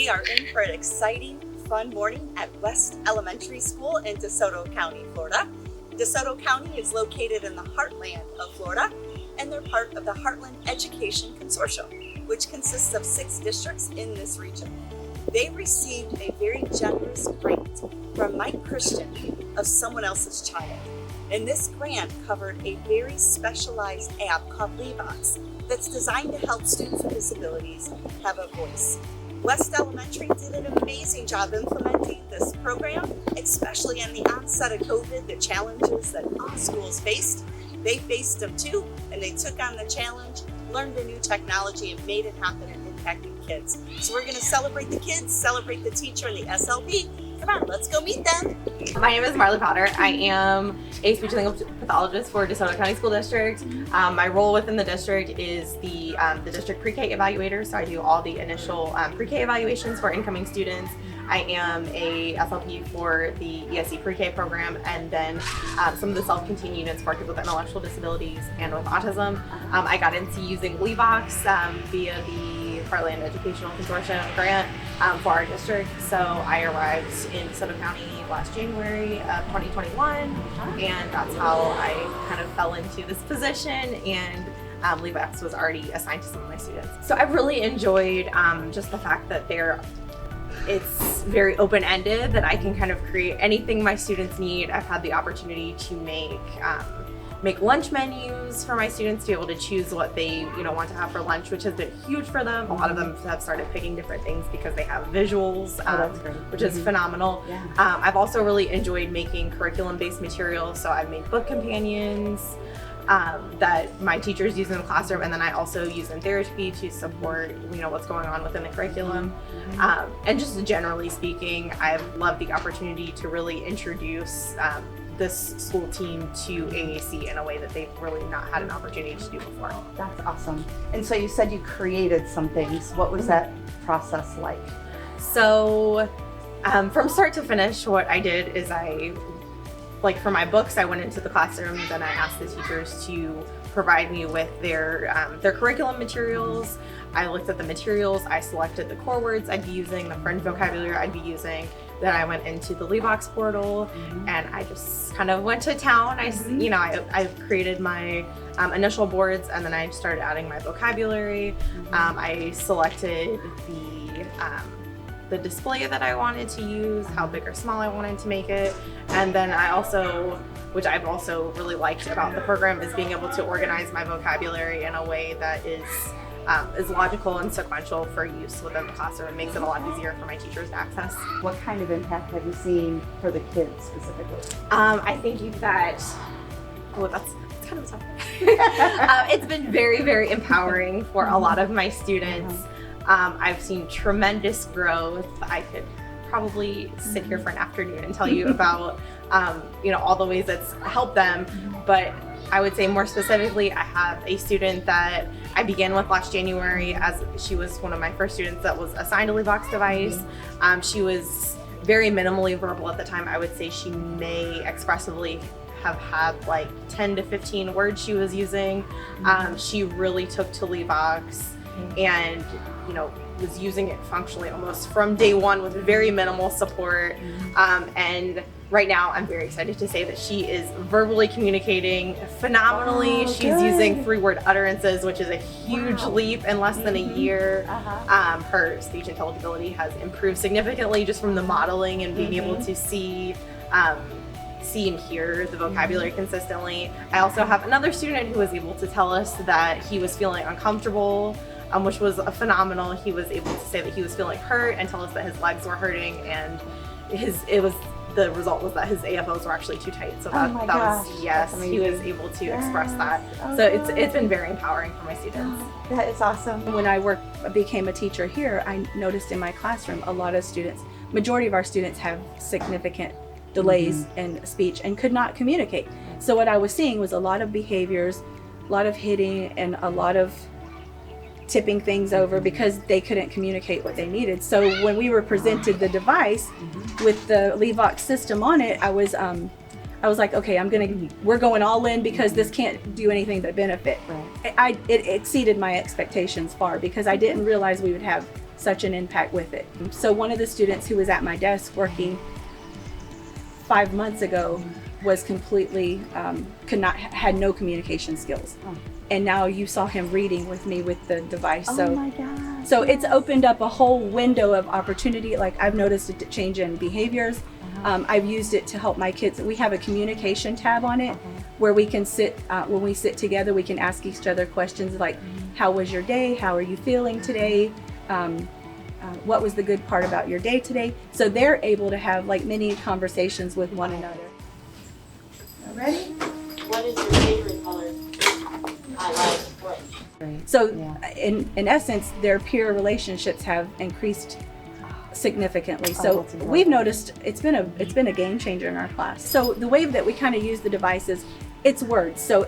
We are in for an exciting, fun morning at West Elementary School in DeSoto County, Florida. DeSoto County is located in the heartland of Florida, and they're part of the Heartland Educational Consortium, which consists of 6 districts in this region. They received a very generous grant from Mike Christian of someone else's child. And this grant covered a very specialized app called Livox that's designed to help students with disabilities have a voice. West Elementary did an amazing job implementing this program, especially in the onset of COVID, the challenges that all schools faced. They faced them too, and they took on the challenge, learned a new technology, and made it happen and impacted kids. So we're going to celebrate the kids, celebrate the teacher and the SLP. Come on, let's go meet them. My name is Marley Potter. I am a speech and language pathologist for DeSoto County School District. My role within the district is the district pre-K evaluator, so I do all the initial pre-K evaluations for incoming students. I am a SLP for the ESC pre-K program, and then some of the self-contained units for kids with intellectual disabilities and with autism. I got into using Livox via the Heartland Educational Consortium grant for our district. So I arrived in DeSoto County last January of 2021, and that's how I kind of fell into this position, and Livox was already assigned to some of my students. So I've really enjoyed just the fact that it's very open-ended, that I can kind of create anything my students need. I've had the opportunity to make lunch menus for my students to be able to choose what they want to have for lunch, which has been huge for them. A lot of them have started picking different things because they have visuals, which is phenomenal. Yeah. I've also really enjoyed making curriculum-based materials, so I've made book companions that my teachers use in the classroom, and then I also use in therapy to support what's going on within the curriculum. And just generally speaking, I've loved the opportunity to really introduce this school team to AAC in a way that they've really not had an opportunity to do before. That's awesome. And so you said you created some things. What was that process like? So from start to finish, what I did is for my books, I went into the classrooms and I asked the teachers to provide me with their curriculum materials. I looked at the materials, I selected the core words I'd be using, the fringe vocabulary I'd be using. Then I went into the Livox portal and I just kind of went to town. I created my initial boards, and then I started adding my vocabulary. I selected the display that I wanted to use, how big or small I wanted to make it. And then which I've also really liked about the program, is being able to organize my vocabulary in a way that is logical and sequential for use within the classroom. It makes it a lot easier for my teachers to access. What kind of impact have you seen for the kids specifically? I think that's kind of tough. It's been very, very empowering for a lot of my students. I've seen tremendous growth. I could probably sit here for an afternoon and tell you about all the ways it's helped them, but I would say more specifically, I have a student that I began with last January, as she was one of my first students that was assigned a Livox device. She was very minimally verbal at the time. I would say she may expressively have had like 10 to 15 words she was using. She really took to Livox and was using it functionally almost from day one with very minimal support. And right now I'm very excited to say that she is verbally communicating phenomenally. She's using 3-word utterances, which is a huge leap in less than a year. Her speech intelligibility has improved significantly just from the modeling and being able to see and hear the vocabulary consistently. I also have another student who was able to tell us that he was feeling uncomfortable, which was phenomenal. He was able to say that he was feeling hurt and tell us that his legs were hurting, and the result was that his AFOs were actually too tight. So he was able to express that. So it's been very empowering for my students. That is awesome. When I became a teacher here, I noticed in my classroom a lot of majority of our students have significant delays in speech and could not communicate. So what I was seeing was a lot of behaviors, a lot of hitting, and a lot of tipping things over because they couldn't communicate what they needed. So when we were presented the device with the Livox system on it, I was like, okay, we're going all in because this can't do anything but benefit. It exceeded my expectations far, because I didn't realize we would have such an impact with it. So one of the students who was at my desk working 5 months ago was completely had no communication skills. Oh. And now you saw him reading with me with the device. Oh So my gosh. so it's opened up a whole window of opportunity. Like I've noticed a change in behaviors. I've used it to help my kids. We have a communication tab on it where we can sit, when we sit together, we can ask each other questions like, how was your day? How are you feeling today? What was the good part about your day today? So they're able to have like mini conversations with one another. Ready? What is your favorite color? I like what? So Yeah. in essence, their peer relationships have increased significantly. Oh, So that's incredible. we've noticed it's been a game changer in our class. So the way that we kind of use the device is it's words. So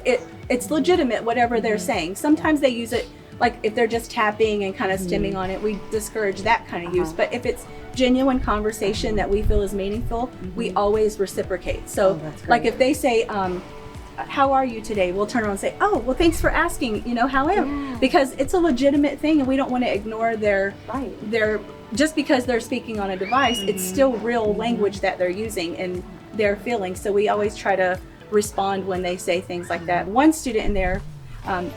it's legitimate whatever they're saying. Sometimes they use it like if they're just tapping and kind of stimming on it, we discourage that kind of use. But if it's genuine conversation that we feel is meaningful, we always reciprocate. So Oh, that's like great. if they say, how are you today? We'll turn around and say, oh, well, thanks for asking, you know, how am? Yeah. Because it's a legitimate thing and we don't want to ignore their Right. just because they're speaking on a device, it's still real language that they're using and their feelings. So we always try to respond when they say things like that. One student in there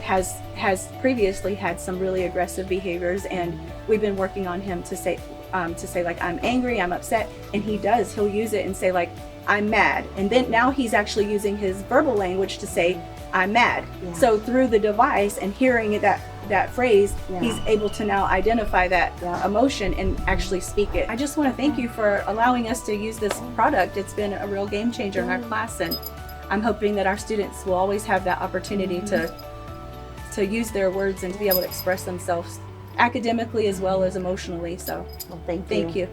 has previously had some really aggressive behaviors, and we've been working on him to say like, I'm angry, I'm upset, and he'll use it and say like, I'm mad. And then now he's actually using his verbal language to say, I'm mad. Yeah. So through the device and hearing that phrase, Yeah. he's able to now identify that Yeah. emotion and actually speak it. I just want to thank you for allowing us to use this product. It's been a real game changer in our class, and I'm hoping that our students will always have that opportunity to use their words and to be able to express themselves academically as well as emotionally. So Well, thank you. thank you.